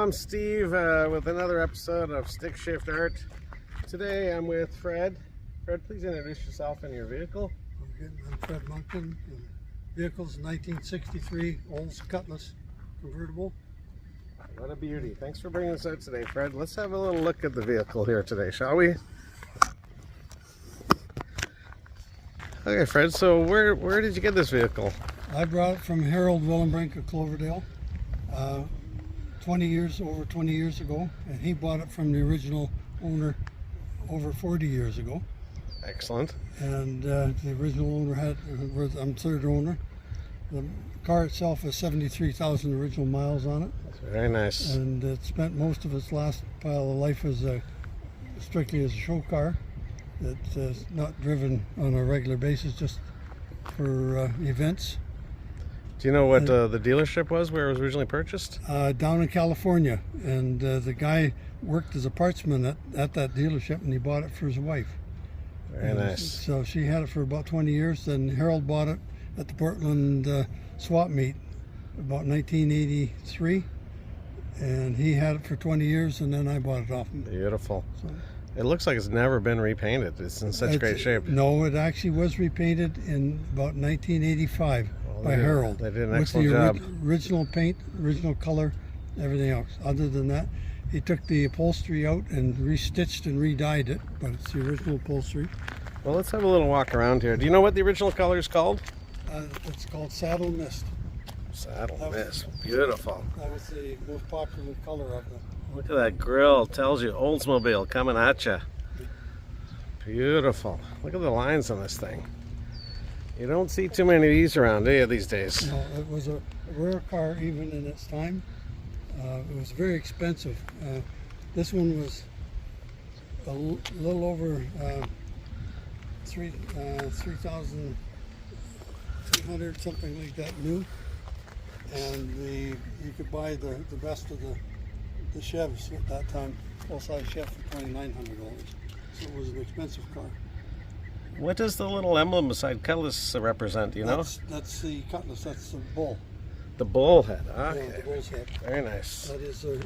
I'm Steve with another episode of Stick Shift Art. Today I'm with Fred. Fred, please introduce yourself and your vehicle. I'm Fred Moncton. The vehicle's 1963 Olds Cutlass Convertible. What a beauty. Thanks for bringing us out today, Fred. Let's have a little look at the vehicle here today, shall we? Okay, Fred, so where did you get this vehicle? I brought it from Harold Willenbrink of Cloverdale over 20 years ago, and he bought it from the original owner over 40 years ago. Excellent. And the original owner I'm third owner. The car itself has 73,000 original miles on it. That's very nice. And it spent most of its last pile of life as strictly as a show car. It's not driven on a regular basis, just for events. Do you know what the dealership was where it was originally purchased? Down in California, and the guy worked as a partsman at that dealership, and he bought it for his wife. Very nice. So she had it for about 20 years. Then Harold bought it at the Portland swap meet about 1983, and he had it for 20 years, and then I bought it off him. Beautiful. So, it looks like it's never been repainted. It's in such great shape. No, it actually was repainted in about 1985 by Harold. They did an excellent job. With the original paint, original color, everything else. Other than that, he took the upholstery out and restitched and re-dyed it, but it's the original upholstery. Well, let's have a little walk around here. Do you know what the original color is called? It's called Saddle Mist. Saddle Mist. Beautiful. That was the most popular color of them. Look at that grill. Tells you Oldsmobile coming at you. Beautiful. Look at the lines on this thing. You don't see too many of these around, do you, these days? No, it was a rare car even in its time. It was very expensive. This one was a little over 3,300, something like that, new. And you could buy the best of the Chevs at that time, full-size Chev for $2,900. So it was an expensive car. What does the little emblem beside Cutlass represent, do you know? That's the Cutlass, that's the bull. The bull head, okay. Yeah, the bull's head. Very nice. That is Look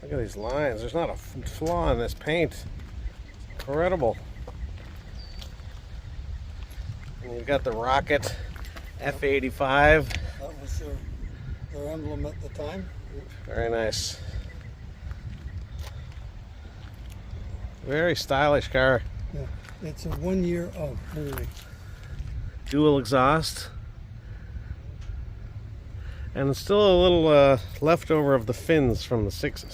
at these lines. There's not a flaw in this paint. Incredible. And you've got the Rocket F-85. That was their emblem at the time. Very nice. Very stylish car. Yeah, it's a 1 year of only. Dual exhaust. And still a little leftover of the fins from the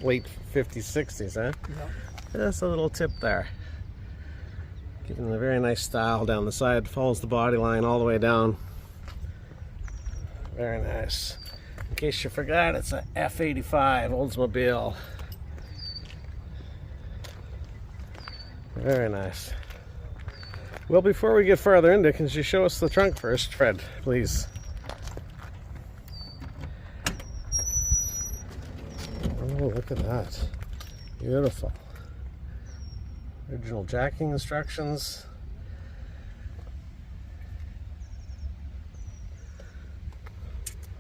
late 50s, 60s, huh? Yeah. Just a little tip there. Giving a very nice style down the side. Follows the body line all the way down. Very nice. In case you forgot, it's a F-85 Oldsmobile. Very nice. Well, before we get further into it, can you show us the trunk first, Fred, please? Oh, look at that. Beautiful. Original jacking instructions.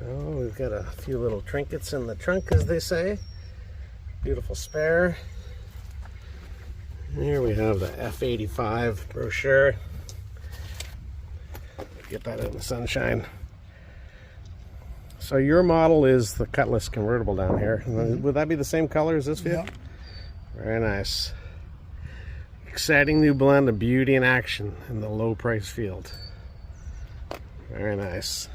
Oh, we've got a few little trinkets in the trunk, as they say. Beautiful spare. Here we have the F-85 brochure. Get that in the sunshine. So your model is the Cutlass Convertible down here. Would that be the same color as this vehicle? Yeah. Very nice. Exciting new blend of beauty and action in the low price field. Very nice.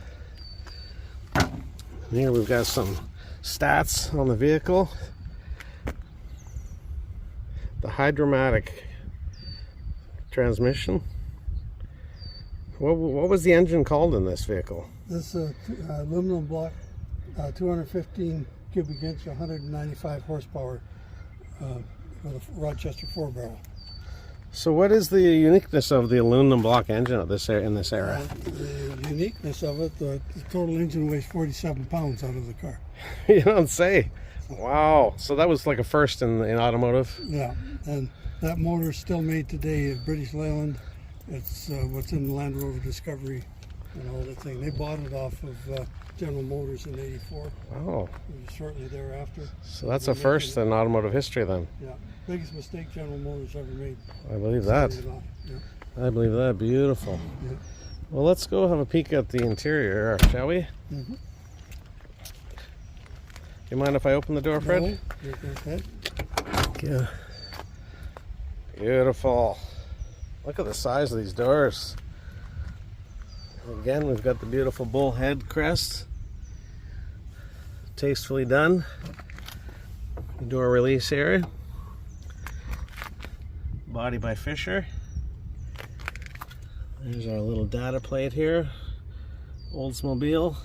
Here we've got some stats on the vehicle. The Hydromatic transmission. What was the engine called in this vehicle? This aluminum block, 215 cubic inch, 195 horsepower with a Rochester 4-barrel. So what is the uniqueness of the aluminum block engine in this era? The uniqueness of it, the total engine weighs 47 pounds out of the car. You don't say. Wow. So that was like a first in automotive? Yeah, and that motor is still made today in British Leyland. It's what's in the Land Rover Discovery and all that thing. They bought it off of General Motors in '84. Oh, Shortly thereafter. so that's a first in automotive history then. Yeah, biggest mistake General Motors ever made. I believe that. Yeah. I believe that. Beautiful. Yeah. Well, let's go have a peek at the interior, shall we? Mm-hmm. You mind if I open the door, Fred? No, you're go ahead. Yeah. Beautiful. Look at the size of these doors. Again, we've got the beautiful bullhead crest. Tastefully done. Door release area. Body by Fisher. There's our little data plate here. Oldsmobile,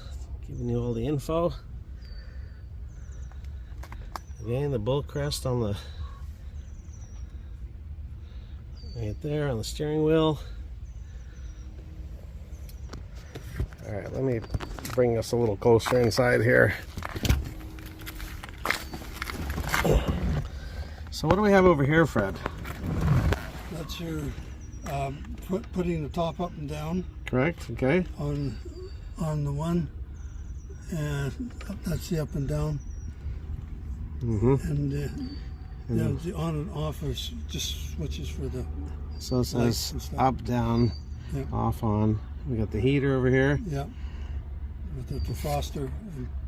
giving you all the info. Again, the bull crest on the right there on the steering wheel. All right, let me bring us a little closer inside here. So what do we have over here, Fred? That's your putting the top up and down. Correct. Okay. On the one, and that's the up and down. Mm-hmm. And the on and off is just switches for the. So it says up, down, yeah. Off, on. We got the heater over here. Yeah. With the defroster.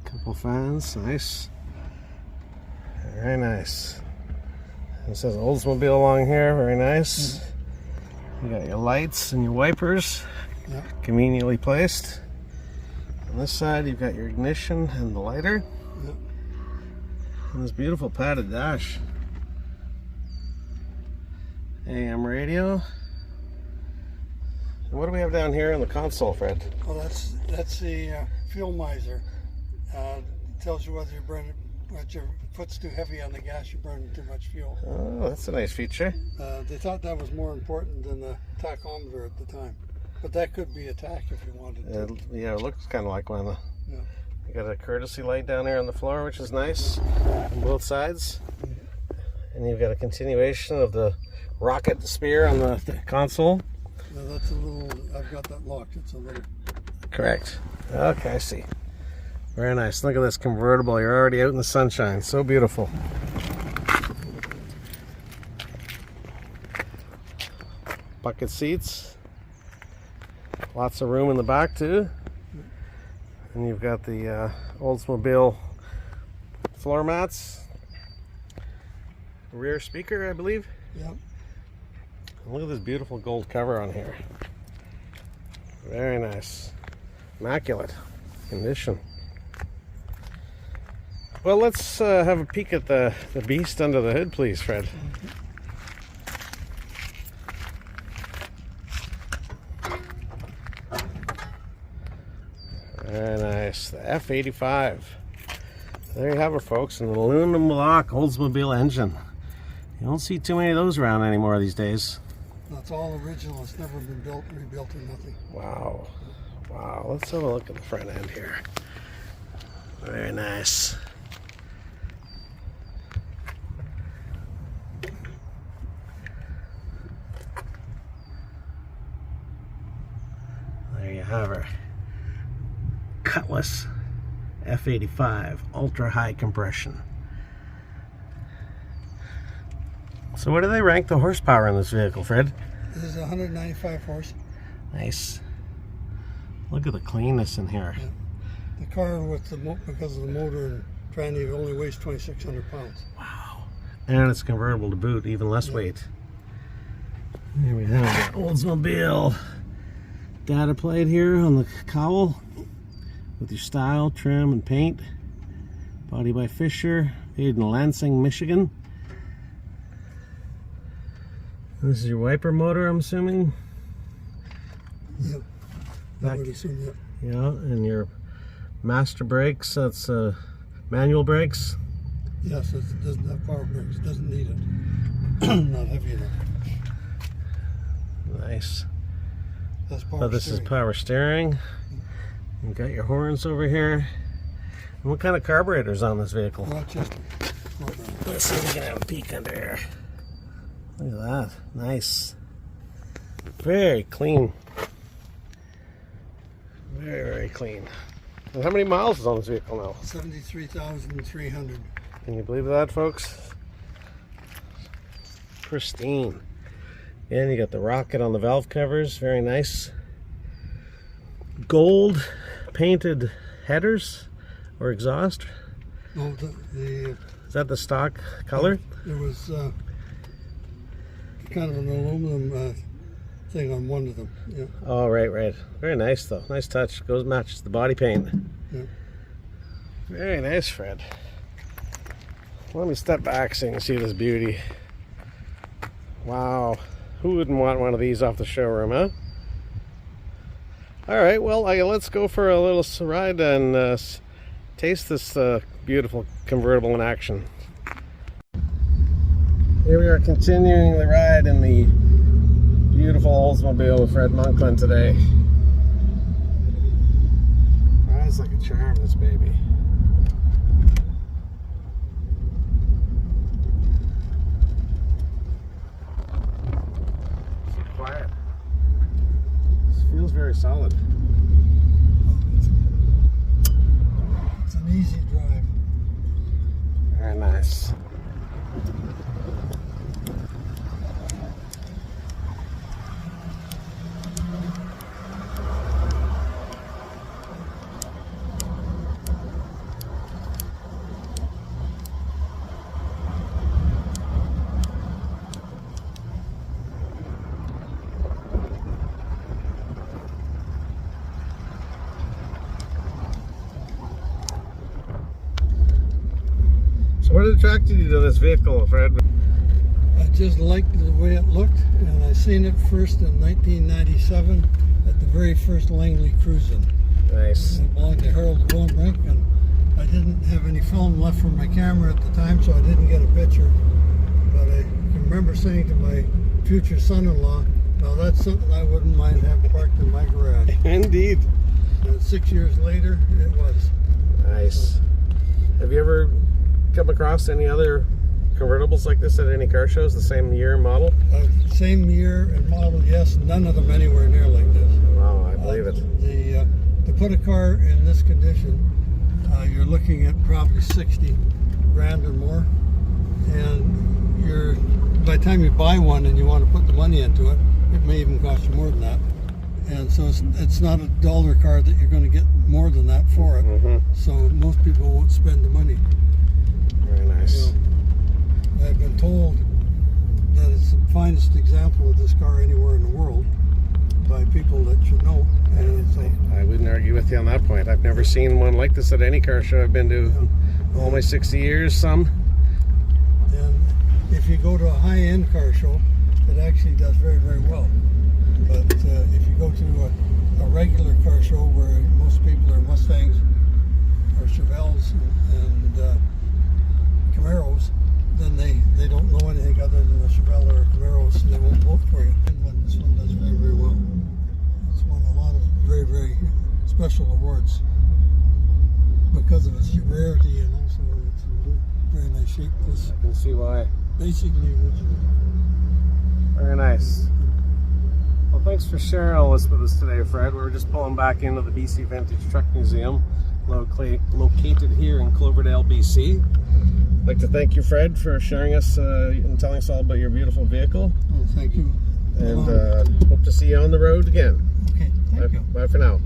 Couple fans. Nice. Very nice. It says Oldsmobile along here. Very nice. Mm-hmm. You got your lights and your wipers. Yeah. Conveniently placed. On this side, you've got your ignition and the lighter. Yeah. And this beautiful padded dash. AM radio. And what do we have down here in the console, Fred? Well, that's the fuel miser. Tells you whether you're burning, whether your foot's too heavy on the gas, you're burning too much fuel. Oh, that's a nice feature. They thought that was more important than the tachometer at the time. But that could be a tach if you wanted to. Yeah, it looks kind of like one. Yeah. You got a courtesy light down there on the floor, which is nice on both sides. And you've got a continuation of the rocket spear on the console. No, that's a little, I've got that locked. It's a little. Correct. Okay, I see. Very nice. Look at this convertible. You're already out in the sunshine. So beautiful. Bucket seats. Lots of room in the back too. And you've got the Oldsmobile floor mats. Rear speaker, I believe. Yep. And look at this beautiful gold cover on here. Very nice. Immaculate condition. Well, let's have a peek at the beast under the hood, please, Fred. Very nice. The F-85. There you have it, folks. An aluminum block Oldsmobile engine. You don't see too many of those around anymore these days. That's all original. It's never been built, rebuilt, or nothing. Wow. Wow. Let's have a look at the front end here. Very nice. There you have her. Cutlass F-85 ultra high compression. So what do they rank the horsepower in this vehicle, Fred? This is 195 horse. Nice. Look at the cleanness in here. Yeah. The car with because of the motor and tranny only weighs 2,600 pounds. Wow. And it's convertible to boot, even less weight. Here we have the Oldsmobile data plate here on the cowl with your style, trim, and paint. Body by Fisher, made in Lansing, Michigan. This is your wiper motor, I'm assuming. Yep. I would assume that. Yeah, and your master brakes, that's manual brakes. Yes, it doesn't have power brakes. It doesn't need it. Not heavy enough. Nice. That's power So this steering. is power steering. You've got your horns over here. And what kind of carburetor's on this vehicle? Rochester. Let's see if we can have a peek under here. Look at that. Nice. Very clean. Very, very clean. And how many miles is on this vehicle now? 73,300. Can you believe that, folks? Pristine. And you got the rocket on the valve covers. Very nice. Gold painted headers or exhaust. No, Is that the stock color? There was kind of an aluminum thing on one of them. Yeah. Oh, right. Very nice, though. Nice touch. Matches the body paint. Yeah. Very nice, Fred. Let me step back so you can see this beauty. Wow. Who wouldn't want one of these off the showroom, huh? All right, well, let's go for a little ride and taste this beautiful convertible in action. Here we are continuing the ride in the beautiful Oldsmobile with Fred Monklin today. Rides like a charm, this baby. So quiet. This feels very solid. It's an easy drive. Very nice. What attracted you to this vehicle, Fred? I just liked the way it looked, and I seen it first in 1997 at the very first Langley Cruising. Nice. It belonged to Harold Wilbrink, and I didn't have any film left for my camera at the time, so I didn't get a picture. But I can remember saying to my future son-in-law, now that's something I wouldn't mind having parked in my garage. Indeed. And 6 years later, it was. Nice. Have you ever come across any other convertibles like this at any car shows, the same year and model? Same year and model, yes. None of them anywhere near like this. Wow, I believe it. To put a car in this condition, you're looking at probably 60 grand or more. And by the time you buy one and you want to put the money into it, it may even cost you more than that. And so it's not a dollar car that you're going to get more than that for it. Mm-hmm. So most people won't spend the money. Very nice. You know, I've been told that it's the finest example of this car anywhere in the world by people that should know. And so, I wouldn't argue with you on that point. I've never seen one like this at any car show I've been to. All my 60 years, some. And if you go to a high-end car show, it actually does very, very well. But if you go to a regular car show where most people are Mustangs or Chevelles and Camaros, then they don't know anything other than a Chevelle or a Camaro, so they won't vote for you. And this one does very, very well. It's won a lot of very, very special awards because of its rarity and also its very nice shape. This I can see why. basically original. Very nice. Well, thanks for sharing all this with us today, Fred. We're just pulling back into the BC Vintage Truck Museum, located here in Cloverdale, BC. I'd like to thank you, Fred, for sharing us and telling us all about your beautiful vehicle. Oh, thank you. And hope to see you on the road again. Okay, thank you. Bye for now.